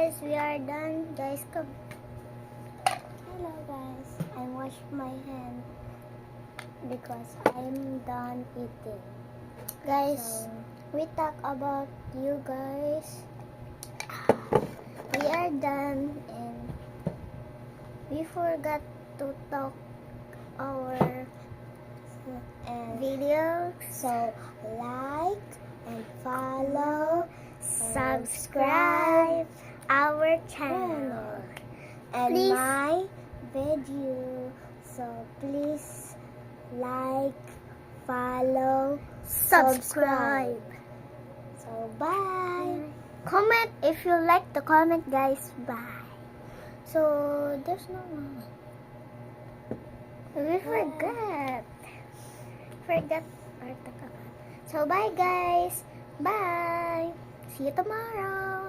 guys, we are done. Guys, come. Hello guys, I wash my hand because I'm done eating. Guys, we talk about you guys. We are done and we forgot to talk our video. So like and follow, subscribe our channel and please. My video. So please like, follow, subscribe. So bye. Comment if you like the comment, guys. Bye. So there's no one. We forgot our taka. So bye guys. Bye. See you tomorrow.